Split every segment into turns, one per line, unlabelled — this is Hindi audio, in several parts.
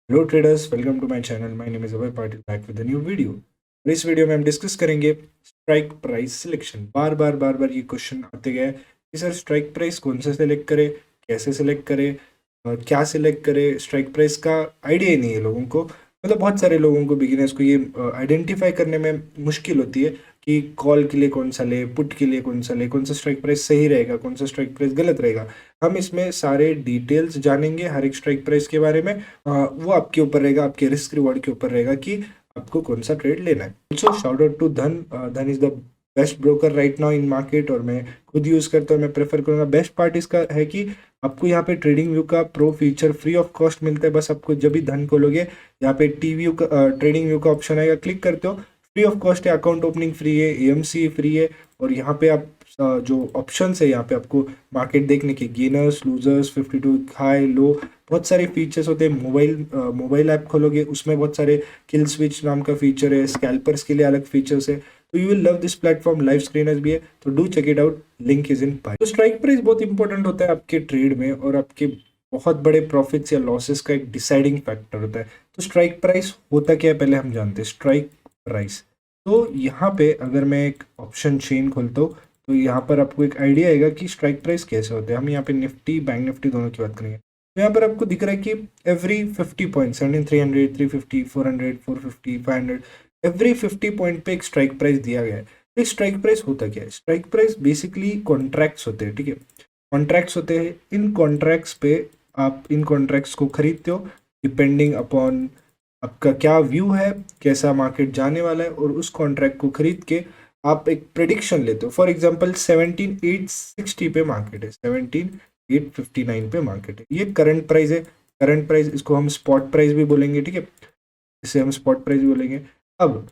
Hello traders, welcome to my channel. My name is Abhay Patil, back with a new video. और इस वीडियो में हम डिस्कस करेंगे स्ट्राइक प्राइस सिलेक्शन। बार बार ये क्वेश्चन आते गए कि सर स्ट्राइक प्राइस कौन सा सिलेक्ट करे, कैसे सिलेक्ट करे, क्या सिलेक्ट करे। स्ट्राइक प्राइस का आइडिया ही नहीं है लोगों को। मतलब बहुत सारे लोगों को, बिगिनर्स को ये आइडेंटिफाई करने में मुश्किल होती है कि कॉल के लिए कौन सा ले, पुट के लिए कौन सा ले, कौन सा स्ट्राइक प्राइस सही रहेगा, कौन सा स्ट्राइक प्राइस गलत रहेगा। हम इसमें सारे डिटेल्स जानेंगे हर एक स्ट्राइक प्राइस के बारे में। वो आपके ऊपर रहेगा, आपके रिस्क रिवॉर्ड के ऊपर रहेगा कि आपको कौन सा ट्रेड लेना है। ऑल्सो शाउट आउट टू धन। धन is the best broker right now in market, और मैं खुद यूज़ करता हूँ, मैं प्रेफर करूँगा। बेस्ट पार्ट इसका है कि आपको यहाँ पे ट्रेडिंग व्यू का pro feature free of cost मिलता है। बस आपको जब भी धन खोलोगे, यहाँ पे टी व्यू का ट्रेडिंग व्यू का ऑप्शन आएगा, क्लिक करते हो, फ्री ऑफ कॉस्ट है, अकाउंट ओपनिंग फ्री है, एएमसी फ्री है। और यहाँ पे आप जो ऑप्शंस है, यहाँ पे आपको मार्केट देखने के गेनर्स, लूजर्स, 52 हाई लो, बहुत सारे फीचर्स होते हैं। मोबाइल ऐप खोलोगे, उसमें बहुत सारे किल स्विच नाम का फीचर है, स्कैल्पर्स के लिए अलग फीचर्स है। तो you will love this platform. Live screeners भी है, तो do check it out, link is in by. तो स्ट्राइक प्राइस बहुत इंपॉर्टेंट होता है आपके ट्रेड में, और आपके बहुत बड़े प्रॉफिट्स या लॉसेस का एक डिसाइडिंग फैक्टर होता है। तो स्ट्राइक प्राइस होता क्या है, पहले हम जानते हैं स्ट्राइक प्राइस। तो यहाँ पे अगर मैं एक ऑप्शन चेन खोलता हूँ, तो यहाँ पर आपको एक आइडिया आएगा कि स्ट्राइक प्राइस कैसे होते हैं। हम यहाँ पे निफ्टी, बैंक निफ्टी दोनों की बात करेंगे। तो यहाँ पर आपको दिख रहा है कि एवरी 50 पॉइंट, 300, 350, 400, 450, 500, एवरी 50 पॉइंट पे एक स्ट्राइक प्राइस दिया गया है। तो स्ट्राइक प्राइस होता क्या है? स्ट्राइक प्राइस बेसिकली कॉन्ट्रैक्ट्स होते हैं, ठीक है। कॉन्ट्रैक्ट्स होते हैं। इन कॉन्ट्रैक्ट्स पे आप इन कॉन्ट्रैक्ट्स को खरीदते हो डिपेंडिंग अपॉन आपका क्या व्यू है, कैसा मार्केट जाने वाला है, और उस कॉन्ट्रैक्ट को खरीद के आप एक प्रिडिक्शन लेते हो। फॉर एग्जांपल 17,860 पे मार्केट है, 17,859 पे मार्केट है, ये करंट प्राइस है। करंट प्राइस, इसको हम स्पॉट प्राइस भी बोलेंगे, ठीक है, इसे हम स्पॉट प्राइस भी बोलेंगे। अब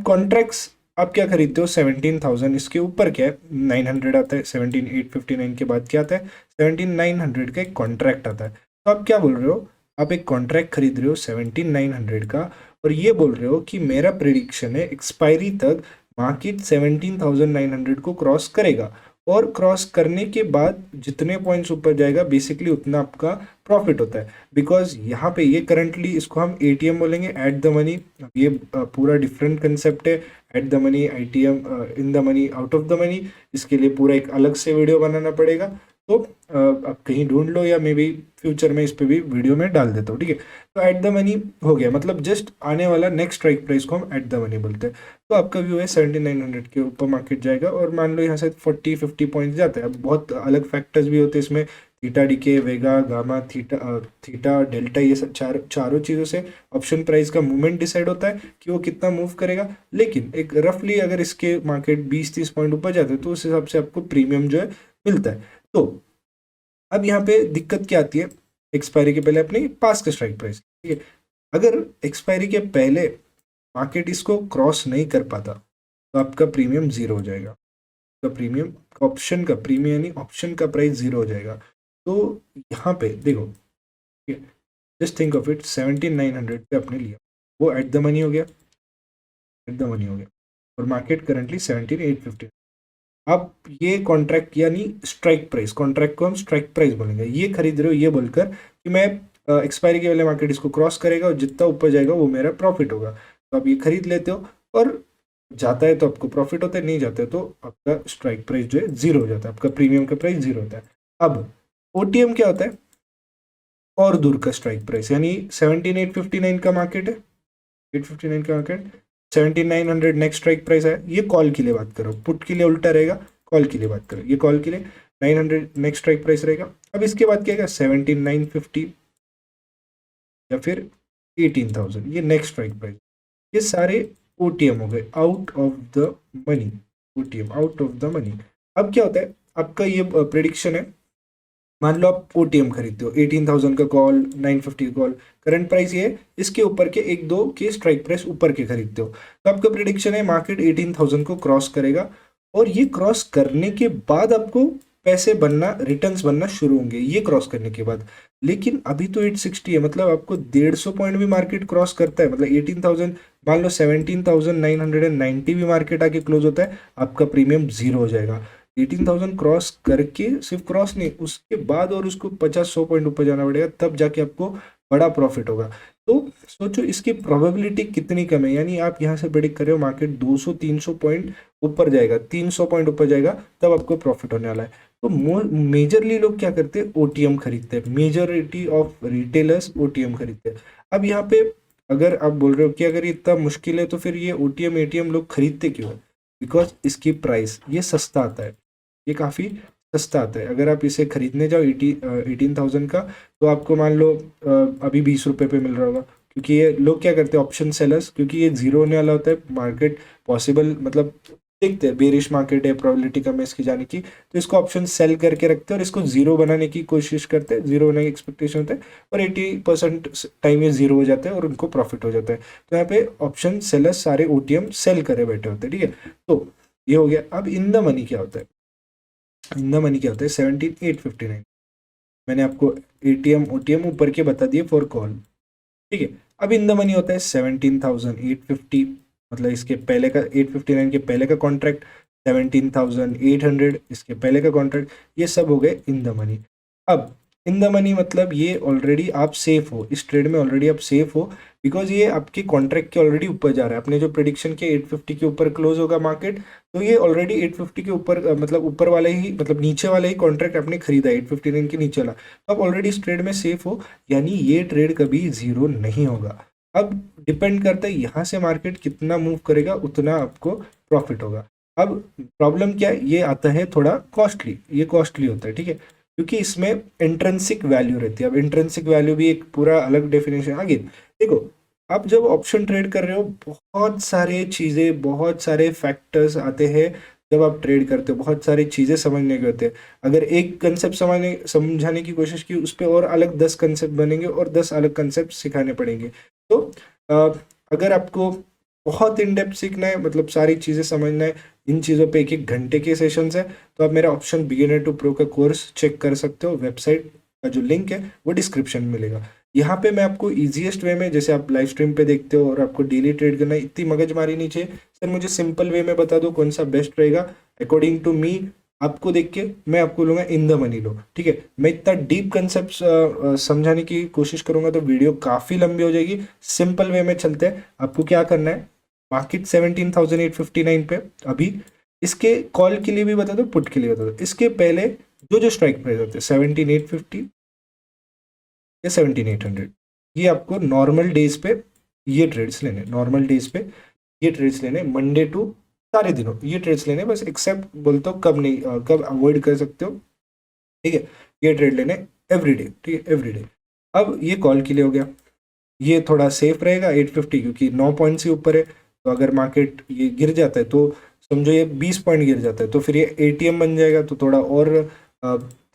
कॉन्ट्रैक्ट्स आप क्या खरीदते हो? 17,000, इसके ऊपर क्या है? 900 आता है। 17,859 के बाद क्या आता है? 17,900 का एक कॉन्ट्रैक्ट आता है। तो आप क्या बोल रहे हो? आप एक कॉन्ट्रैक्ट खरीद रहे हो 17,900 का, और ये बोल रहे हो कि मेरा प्रिडिक्शन है एक्सपायरी तक मार्केट 17,900 को क्रॉस करेगा, और क्रॉस करने के बाद जितने पॉइंट्स ऊपर जाएगा बेसिकली उतना आपका प्रॉफिट होता है। बिकॉज यहाँ पे ये करंटली, इसको हम एटीएम बोलेंगे, एट द मनी। ये पूरा डिफरेंट कंसेप्ट है। At the money, ITM, in the money, out of the money, इसके लिए पूरा एक अलग से वीडियो बनाना पड़ेगा। तो आप कहीं ढूंढ लो, या मे बी फ्यूचर में इस पे भी वीडियो में डाल देता हूँ, ठीक है। तो एट द मनी हो गया, मतलब जस्ट आने वाला नेक्स्ट स्ट्राइक प्राइस को हम एट द मनी बोलते हैं। तो आपका व्यू है 17,900 के ऊपर मार्केट जाएगा, और मान लो यहाँ से 40-50 पॉइंट जाता है। अब बहुत अलग फैक्टर्स भी होते हैं इसमें, थीटा डीके, वेगा, गामा, थीटा डेल्टा, ये सब चारों चीज़ों से ऑप्शन प्राइस का मूवमेंट डिसाइड होता है कि वो कितना मूव करेगा। लेकिन एक रफली अगर इसके मार्केट 20-30 पॉइंट ऊपर जाते हैं, तो उस हिसाब से आपको प्रीमियम जो है मिलता है। तो अब यहाँ पे दिक्कत क्या आती है? एक्सपायरी के पहले अपने पास का स्ट्राइक प्राइस, ठीक है। अगर एक्सपायरी के पहले मार्केट इसको क्रॉस नहीं कर पाता, तो आपका प्रीमियम जीरो हो जाएगा। तो प्रीमियम ऑप्शन का प्रीमियम, यानी ऑप्शन का प्राइस जीरो हो जाएगा। तो यहाँ पे देखो, ठीक है, जस्ट थिंक ऑफ इट, 17,900 पे आपने लिया, वो एट द मनी हो गया, एट द मनी हो गया, और मार्केट करंटली 17,850। आप ये कॉन्ट्रैक्ट, यानी स्ट्राइक प्राइस, कॉन्ट्रैक्ट को हम स्ट्राइक प्राइस बोलेंगे, ये खरीद रहे हो ये बोलकर कि मैं एक्सपायरी के पहले मार्केट इसको क्रॉस करेगा, और जितना ऊपर जाएगा वो मेरा प्रॉफिट होगा। तो आप ये खरीद लेते हो, और जाता है तो आपको प्रॉफिट होता है, नहीं जाता है तो आपका स्ट्राइक प्राइस जो है जीरो हो जाता है, आपका प्रीमियम का प्राइस जीरो होता है। अब ओटीएम क्या होता है? और दूर का स्ट्राइक प्राइस, यानी 17,859 का मार्केट है, 859 का मार्केट, 17,900 नेक्स्ट स्ट्राइक प्राइस है। ये कॉल के लिए बात करो, पुट के लिए उल्टा रहेगा, कॉल के लिए बात करो, ये कॉल के लिए 900 नेक्स्ट स्ट्राइक प्राइस रहेगा। अब इसके बाद क्या है? 17,950 या फिर 18,000, ये नेक्स्ट स्ट्राइक प्राइस। ये सारे ओटीएम हो गए, out of the money, OTM out of the money. अब क्या होता है? आपका ये प्रिडिक्शन है। मान लो आप ओटीएम खरीदते हो, 18,000 का कॉल, 950 का कॉल, करंट प्राइस ये है, इसके ऊपर के एक दो के स्ट्राइक प्राइस ऊपर के खरीदते हो, तो आपका प्रिडिक्शन है मार्केट 18,000 को क्रॉस करेगा, और ये क्रॉस करने के बाद आपको पैसे बनना, रिटर्न्स बनना शुरू होंगे ये क्रॉस करने के बाद। लेकिन अभी तो 860 है, मतलब आपको 150 पॉइंट भी मार्केट क्रॉस करता है, मतलब 18,000, मान लो 17,990 भी मार्केट आके क्लोज होता है, आपका प्रीमियम जीरो हो जाएगा। 18,000 क्रॉस करके, सिर्फ क्रॉस नहीं, उसके बाद और उसको 50-100 पॉइंट ऊपर जाना पड़ेगा, तब जाके आपको बड़ा प्रॉफिट होगा। तो सोचो इसकी प्रोबेबिलिटी कितनी कम है, यानी आप यहाँ से प्रेडिक्ट कर रहे हो मार्केट 200-300 पॉइंट ऊपर जाएगा, 300 पॉइंट ऊपर जाएगा, तब आपको प्रॉफिट होने वाला है। तो मेजरली लोग क्या करते हैं, ओटीएम खरीदते हैं, मेजॉरिटी ऑफ रिटेलर्स ओटीएम खरीदते हैं। अब यहाँ पे अगर आप बोल रहे हो कि अगर ये इतना मुश्किल है तो फिर ये ओटीएम एटीएम लोग खरीदते क्यों है? बिकॉज इसकी प्राइस ये सस्ता आता है, ये काफ़ी सस्ता आता है। अगर आप इसे खरीदने जाओ 18,000 का, तो आपको मान लो अभी 20 रुपये पे मिल रहा होगा, क्योंकि ये लोग क्या करते हैं ऑप्शन सेलर्स, क्योंकि ये जीरो होने वाला होता है, मार्केट पॉसिबल मतलब देखते हैं बेरिश मार्केट है, प्रोबेबिलिटी कम है इसकी जाने की, तो इसको ऑप्शन सेल करके रखते हैं और इसको जीरो बनाने की कोशिश करते हैं, जीरो होने की एक्सपेक्टेशन होता है, और 80% टाइम ये जीरो हो जाता है और उनको प्रॉफिट हो जाता है। तो यहाँ पे ऑप्शन सेलर्स सारे ओटीएम सेल करे बैठे होते हैं, ठीक है। तो ये हो गया। अब इन द मनी क्या होता है, इन द मनी क्या होता है, 17,859, मैंने आपको एटीएम ओटीएम ऊपर के बता दिए फॉर कॉल, ठीक है। अब इन द मनी होता है 17,850, मतलब इसके पहले का 859 के पहले का कॉन्ट्रैक्ट, 17,800 इसके पहले का कॉन्ट्रैक्ट, ये सब हो गए इन द मनी। अब इन द मनी मतलब ये ऑलरेडी आप सेफ हो, इस ट्रेड में ऑलरेडी आप सेफ हो, बिकॉज ये आपके कॉन्ट्रैक्ट के ऑलरेडी ऊपर जा रहा है। आपने जो प्रिडिक्शन के 850 के ऊपर क्लोज होगा मार्केट, तो ये ऑलरेडी 850 के ऊपर मतलब ऊपर वाले ही मतलब नीचे वाले ही कॉन्ट्रैक्ट आपने खरीदा 859 के नीचे वाला, तो आप ऑलरेडी इस ट्रेड में सेफ हो, यानी ये ट्रेड कभी जीरो नहीं होगा। अब डिपेंड करता है यहाँ से मार्केट कितना मूव करेगा उतना आपको प्रॉफिट होगा। अब प्रॉब्लम क्या है, ये आता है थोड़ा कॉस्टली, ये कॉस्टली होता है, ठीक है, क्योंकि इसमें इंट्रिंसिक वैल्यू रहती है। अब इंट्रिंसिक वैल्यू भी एक पूरा अलग डेफिनेशन आगे देखो। आप जब ऑप्शन ट्रेड कर रहे हो, बहुत सारे चीज़ें, बहुत सारे फैक्टर्स आते हैं जब आप ट्रेड करते हो, बहुत सारी चीज़ें समझने के होते हैं। अगर एक कंसेप्ट समझाने की कोशिश की, उस पर और अलग 10 कंसेप्ट बनेंगे और 10 अलग कंसेप्ट सिखाने पड़ेंगे। तो अगर आपको बहुत इन डेप्थ सीखना है, मतलब सारी चीज़ें समझना है, इन चीज़ों पे 1-1 घंटे के सेशंस है, तो आप मेरा ऑप्शन बिगिनर टू प्रो का कोर्स चेक कर सकते हो। वेबसाइट का जो लिंक है वो डिस्क्रिप्शन में मिलेगा। यहाँ पे मैं आपको ईजीएस्ट वे में, जैसे आप लाइव स्ट्रीम पे देखते हो और आपको डेली ट्रेड करना है, इतनी मगजमारी नहीं चाहिए सर, मुझे सिंपल वे में बता दो कौन सा बेस्ट रहेगा अकॉर्डिंग टू मी, आपको देख के मैं आपको लूँगा इन द मनी लो, ठीक है। मैं इतना डीप कंसेप्ट समझाने की कोशिश करूँगा तो वीडियो काफ़ी लंबी हो जाएगी। सिंपल वे में चलते हैं। आपको क्या करना है, मार्केट 17,859 पे अभी, इसके कॉल के लिए भी बता दो, पुट के लिए बता दो। इसके पहले जो जो स्ट्राइक प्राइस होते हैं 17,850 या 17,800, ये आपको नॉर्मल डेज पे ये ट्रेड्स लेने, नॉर्मल डेज पे ये ट्रेड्स लेने, मंडे टू सारे दिनों ये ट्रेड्स लेने बस, एक्सेप्ट बोलते हो कब नहीं, कब अवॉइड कर सकते हो, ठीक है। ये ट्रेड लेने एवरीडे, ठीक है, एवरीडे। अब ये कॉल के लिए हो गया, ये थोड़ा सेफ रहेगा 850, क्योंकि 9 पॉइंट से ऊपर है, तो अगर मार्केट ये गिर जाता है तो समझो ये 20 पॉइंट गिर जाता है तो फिर ये एटीएम बन जाएगा, तो थोड़ा और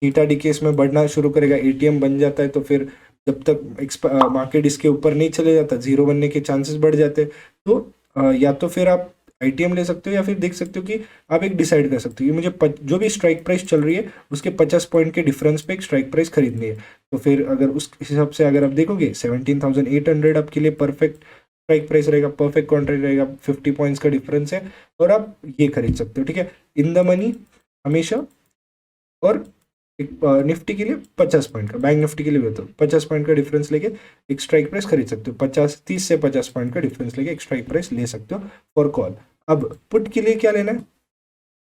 थीटा डीके इसमें बढ़ना शुरू करेगा। एटीएम बन जाता है तो फिर जब तक मार्केट इसके ऊपर नहीं चले जाता, जीरो बनने के चांसेस बढ़ जाते हैं। तो या तो फिर आप आईटीएम ले सकते हो, या फिर देख सकते हो कि आप एक डिसाइड कर सकते हो कि मुझे जो भी स्ट्राइक प्राइस चल रही है उसके 50 पॉइंट के डिफरेंस पे एक स्ट्राइक प्राइस खरीदनी है। तो फिर अगर उस हिसाब से अगर आप देखोगे 17,800 आपके लिए परफेक्ट स्ट्राइक प्राइस रहेगा, परफेक्ट कॉन्ट्रैक्ट रहेगा, 50 पॉइंट्स का डिफरेंस है और आप ये खरीद सकते हो, ठीक है, इन द मनी हमेशा। और एक निफ्टी के लिए 50 पॉइंट का, बैंक निफ्टी के लिए भी होता है 50 पॉइंट का डिफरेंस लेके एक स्ट्राइक प्राइस खरीद सकते हो, 30 से 50 पॉइंट का डिफरेंस लेके एक स्ट्राइक प्राइस ले सकते हो फॉर कॉल। अब पुट के लिए क्या लेना है,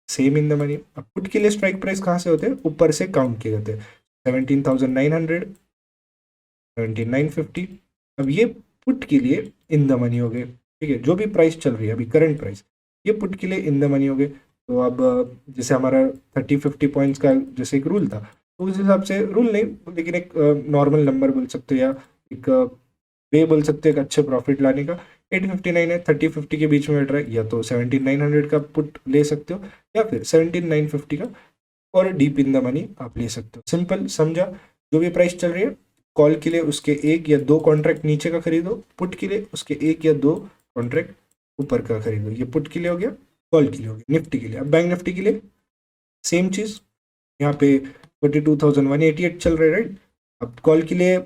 सेम इन द मनी। अब पुट के लिए स्ट्राइक प्राइस कहाँ से होते हैं, ऊपर से काउंट किए जाते हैं, 17,900, 17,950। अब ये पुट के लिए इन द मनी हो गए, ठीक है, जो भी प्राइस चल रही है अभी करंट प्राइस, ये पुट के लिए इन द मनी हो गए। तो अब जैसे हमारा 30-50 पॉइंट्स का जैसे एक रूल था, तो उस हिसाब से रूल नहीं लेकिन एक नॉर्मल नंबर बोल सकते हो, या एक वे बोल सकते हो एक अच्छे प्रॉफिट लाने का। 859 है, 30-50 के बीच में बैठ रहा है, या तो 17,900 का पुट ले सकते हो, या फिर 17,950 का और डीप इन द मनी आप ले सकते हो। सिंपल, समझा। जो भी प्राइस चल रही है कॉल के लिए उसके 1 या 2 कॉन्ट्रैक्ट नीचे का खरीदो, पुट के लिए उसके 1 या 2 कॉन्ट्रैक्ट ऊपर का खरीदो। ये पुट के लिए हो गया, कॉल के लिए हो गया। निफ्टी के लिए, अब बैंक निफ्टी के लिए सेम चीज़, यहाँ पे 42,188 चल रहा है, राइट। अब कॉल के लिए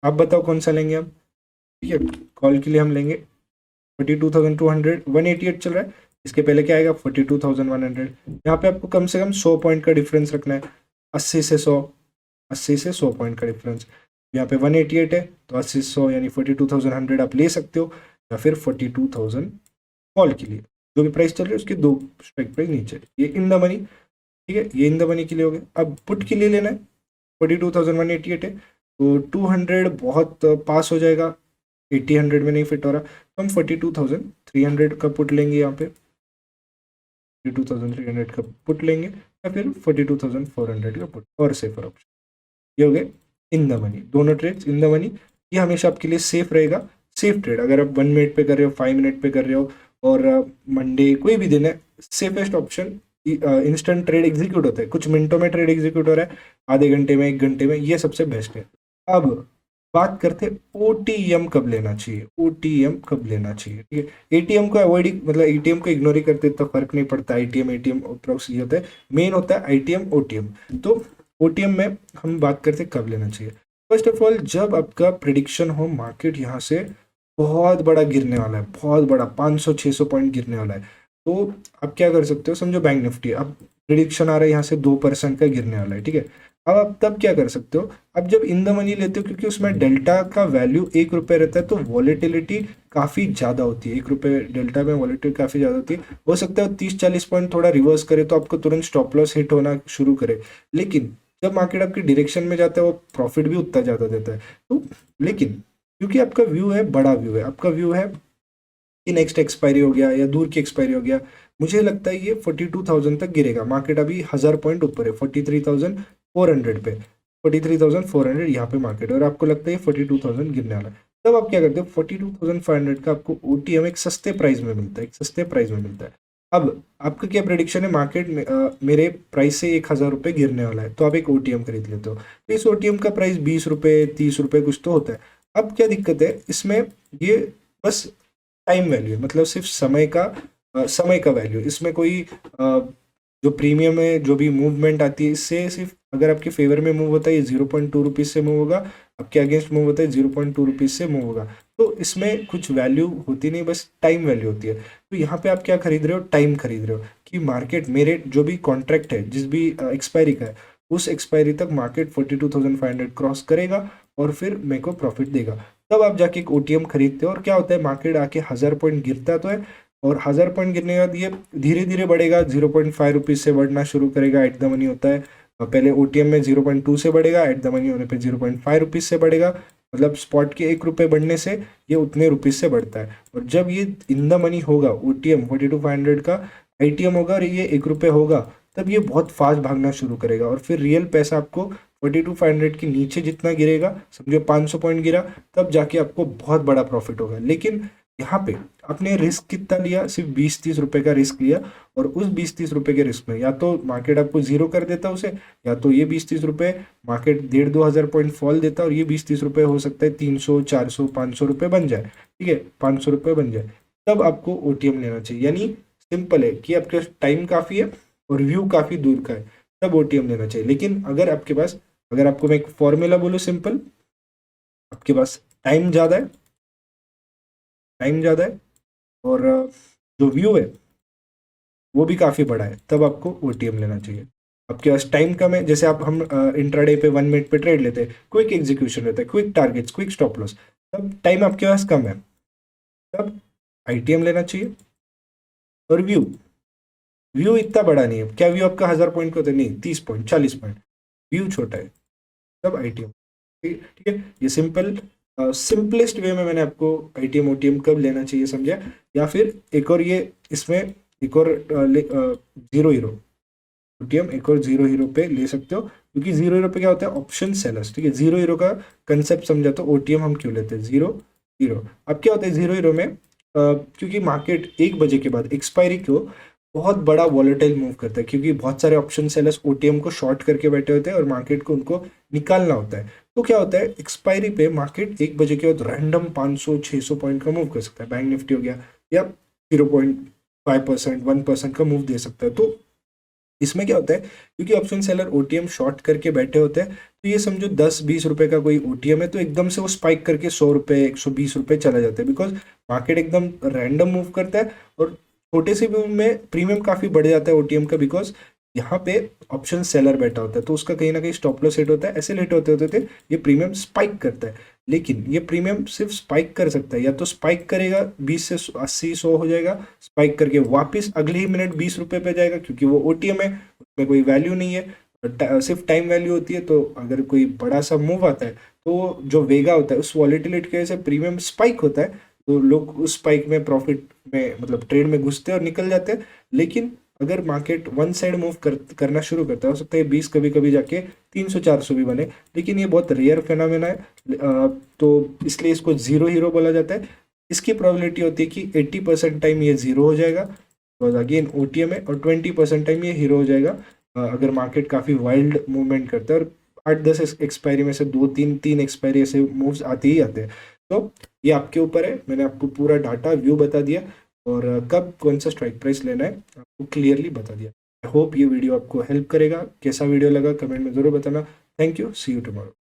आप बताओ कौन सा लेंगे हम, ठीक है। कॉल के लिए हम लेंगे 42,200, 188 चल रहा है, इसके पहले क्या आएगा 42,100। यहाँ पे आपको कम से कम 100 पॉइंट का डिफरेंस रखना है, 80 से 100 पॉइंट का डिफरेंस। यहाँ पे 188 है तो 800 यानी 42,100 आप ले सकते हो, या फिर 42,000 कॉल के लिए जो भी प्राइस चल रही है उसके दो स्ट्राइक प्राइस नीचे, ये इन द मनी। ठीक है, ये इन द मनी के लिए हो गया। अब पुट के लिए लेना है, 42,188 है तो 200 बहुत पास हो जाएगा, 80-100 में नहीं फिट हो रहा, तो हम 42,300 का पुट लेंगे, यहाँ पे 42,300 का पुट लेंगे, या फिर 42,400 का पुट, और सेफर ऑप्शन। ये हो गए इन द मनी, दोनों ट्रेड्स इन द मनी। ये हमेशा आपके लिए सेफ रहेगा, सेफ ट्रेड। अगर आप 1 मिनट पे कर रहे हो, 5 मिनट पे कर रहे हो, और मंडे कोई भी दिन है, safest option instant trade execute होता है, कुछ मिनटों में ट्रेड एग्जीक्यूट हो रहा है, आधे घंटे में, 1 घंटे में, ये सबसे बेस्ट है। अब बात करते हैं ओटीएम कब लेना चाहिए, ओटीएम कब लेना चाहिए। ठीक है, एटीएम को अवॉइड ही, मतलब एटीएम को इग्नोर ही करते तो फर्क नहीं पड़ता, एटीएम एटीएम अप्रोक्स ये होता है, मेन होता है आईटीएम ओटीएम। तो ओटीएम में हम बात करते हैं कब लेना चाहिए। फर्स्ट ऑफ ऑल, जब आपका प्रिडिक्शन हो मार्केट यहाँ से बहुत बड़ा गिरने वाला है, बहुत बड़ा 500-600 पॉइंट गिरने वाला है, तो आप क्या कर सकते हो, समझो बैंक निफ्टी, अब प्रिडिक्शन आ रहा है यहाँ से 2% का गिरने वाला है। ठीक है, अब आप तब क्या कर सकते हो, अब जब इन द मनी लेते हो, क्योंकि उसमें डेल्टा का वैल्यू 1 रुपये रहता है, तो वॉलेटिलिटी काफ़ी ज़्यादा होती है, 1 रुपये डेल्टा में वॉलेटिलिटी काफ़ी ज़्यादा होती है। हो सकता है 30-40 पॉइंट थोड़ा रिवर्स करे तो आपको तुरंत स्टॉप लॉस हिट होना शुरू करे, लेकिन जब मार्केट आपकी डायरेक्शन में जाता है वो प्रॉफिट भी उतना ज़्यादा देता है। तो लेकिन क्योंकि आपका व्यू है, बड़ा व्यू है, आपका व्यू है कि नेक्स्ट एक्सपायरी हो गया या दूर की एक्सपायरी हो गया, मुझे लगता है ये 42,000 तक गिरेगा। मार्केट अभी 1000 पॉइंट ऊपर है, 43,400 पे, 43,400 यहाँ पे मार्केट है, और आपको लगता है 42,000 गिरने वाला है। तब आप क्या करते हो, 42,500 का आपको ओटीएम एक सस्ते प्राइस में मिलता है, एक सस्ते प्राइस में मिलता है। अब आपका क्या प्रेडिक्शन है, मार्केट में मेरे प्राइस से 1,000 रुपये गिरने वाला है, तो आप एक ओटीएम खरीद लेते हो, तो इस ओटीएम का प्राइस 20 रुपये 30 रुपये कुछ तो होता है। अब क्या दिक्कत है इसमें, ये बस टाइम वैल्यू है, मतलब सिर्फ समय का वैल्यू, इसमें कोई जो प्रीमियम है, जो भी मूवमेंट आती है, इससे सिर्फ अगर आपके फेवर में मूव होता है ये 0.2 रुपीज़ से मूव होगा, आपके अगेंस्ट मूव होता है 0.2 रुपीज़ से मूव होगा, तो इसमें कुछ वैल्यू होती नहीं, बस टाइम वैल्यू होती है। तो यहाँ पे आप क्या खरीद रहे हो, टाइम खरीद रहे हो कि मार्केट मेरे जो भी कॉन्ट्रैक्ट है, जिस भी एक्सपायरी का है, उस एक्सपायरी तक मार्केट 42,500 क्रॉस करेगा और फिर मेरे को प्रॉफिट देगा, तब आप जाके एक ओटीएम खरीदते हो। और क्या होता है, मार्केट आके 1000 पॉइंट गिरता तो है, और 1000 पॉइंट गिरने के बाद ये धीरे धीरे बढ़ेगा, 0.5 रुपीज़ से बढ़ना शुरू करेगा, एट द मनी होता है। और पहले ओटीएम में 0.2 से बढ़ेगा, एट द मनी होने पे 0.5 रुपीज़ से बढ़ेगा, मतलब स्पॉट के 1 रुपये बढ़ने से ये उतने रुपीज़ से बढ़ता है। और जब ये इन द मनी होगा, ओटीएम 42,500 का आईटीएम होगा और ये 1 रुपये होगा, तब ये बहुत फास्ट भागना शुरू करेगा, और फिर रियल पैसा आपको 42,500 के नीचे जितना गिरेगा, समझो 500 पॉइंट गिरा, तब जाके आपको बहुत बड़ा प्रॉफिट होगा। लेकिन यहाँ पे आपने रिस्क कितना लिया, सिर्फ 20-30 रुपये का रिस्क लिया, और उस 20-30 रुपये के रिस्क में या तो मार्केट आपको जीरो कर देता उसे, या तो ये 20-30 रुपये मार्केट 1,500-2,000 पॉइंट फॉल देता, और ये 20-30 रुपये हो सकता है 300-400-500 रुपये बन जाए। ठीक है, 500 रुपये बन जाए, तब आपको ओटीएम लेना चाहिए। यानी सिंपल है कि आपके पास टाइम काफ़ी है और व्यू काफ़ी दूर का है, तब ओटीएम लेना चाहिए। लेकिन अगर आपके पास, अगर आपको मैं एक फॉर्मूला बोलूँ सिंपल, आपके पास टाइम ज़्यादा है, टाइम ज़्यादा है, और जो व्यू है वो भी काफ़ी बड़ा है, तब आपको ओटीएम लेना चाहिए। आपके पास टाइम कम है, जैसे आप हम इंट्राडे पे 1 मिनट पे ट्रेड लेते हैं, क्विक एग्जीक्यूशन रहता है, quick targets, quick stop loss, तब टाइम आपके पास कम है, तब आईटीएम लेना चाहिए। और व्यू, व्यू इतना बड़ा नहीं है, क्या व्यू आपका 1000 पॉइंट का होता है, नहीं, 30 पॉइंट 40 पॉइंट, व्यू छोटा है, तब आईटीएम। ठीक है, ये सिंपल सिंपलेस्ट वे में मैंने आपको आईटीएम ओटीएम कब लेना चाहिए समझा। या फिर एक और, ये इसमें एक और जीरो हीरो ओटीएम, एक और जीरो हीरो पे ले सकते हो, क्योंकि जीरो हीरो पे क्या होता है, ऑप्शन सेलर्स। ठीक है, जीरो हीरो का कंसेप्ट समझा, तो ओटीएम हम क्यों लेते हैं, जीरो हीरो। अब क्या होता है जीरो हीरो में, क्योंकि मार्केट 1 बजे के बाद एक्सपायरी को बहुत बड़ा वॉलेटाइल मूव करता है, क्योंकि बहुत सारे ऑप्शन सेलर्स ओटीएम को शॉर्ट करके बैठे होते हैं और मार्केट को उनको निकालना होता है। तो क्या होता है, एक्सपायरी पे मार्केट 1 बजे के बाद रैंडम 500-600 पॉइंट का मूव कर सकता है, बैंक निफ्टी हो गया, या 0.5% 1% का मूव दे सकता है। तो इसमें क्या होता है, क्योंकि ऑप्शन सेलर ओटीएम शॉर्ट करके बैठे होते हैं, तो ये समझो 10-20 रुपए का कोई ओटीएम है, तो एकदम से वो स्पाइक करके 100 रुपये 120 रुपये चला जाता है, बिकॉज मार्केट एकदम रैंडम मूव करता है, और छोटे से मूव में प्रीमियम काफ़ी बढ़ जाता है ओटीएम का, बिकॉज यहाँ पे ऑप्शन सेलर बैठा होता है तो उसका कहीं ना कहीं स्टॉप लॉस सेट होता है। ऐसे लेट होते होते होते ये प्रीमियम स्पाइक करता है, लेकिन ये प्रीमियम सिर्फ स्पाइक कर सकता है, या तो स्पाइक करेगा 20 से 80 100 हो जाएगा, स्पाइक करके वापस अगले ही मिनट 20 रुपये पे जाएगा, क्योंकि वो ओटीएम है, उसमें कोई वैल्यू नहीं है, सिर्फ टाइम वैल्यू होती है। तो अगर कोई बड़ा सा मूव आता है तो जो वेगा होता है उस वॉलेटिलिटी की वजह से प्रीमियम स्पाइक होता है, तो लोग उस स्पाइक में प्रॉफिट में मतलब ट्रेड में घुसते हैं और निकल जाते हैं। लेकिन अगर मार्केट वन साइड मूव करना शुरू करता है, हो सकता है 20 कभी कभी जाके 300 400 भी बने, लेकिन ये बहुत रेयर फिनोमेना है। तो इसलिए इसको जीरो हीरो बोला जाता है। इसकी प्रोबेबिलिटी होती है कि 80% टाइम ये जीरो हो जाएगा, तो अगेन ओटीएम है, और 20% टाइम ये हीरो हो जाएगा अगर मार्केट काफ़ी वाइल्ड मूवमेंट करता है। और 8-10 एक्सपायरी में से 2-3 एक्सपायरी ऐसे मूव्स आते ही आते हैं। तो ये आपके ऊपर है, मैंने आपको पूरा डाटा व्यू बता दिया, और कब कौन सा स्ट्राइक प्राइस लेना है आपको क्लियरली बता दिया। आई होप ये वीडियो आपको हेल्प करेगा। कैसा वीडियो लगा कमेंट में ज़रूर बताना। Thank you, see you tomorrow.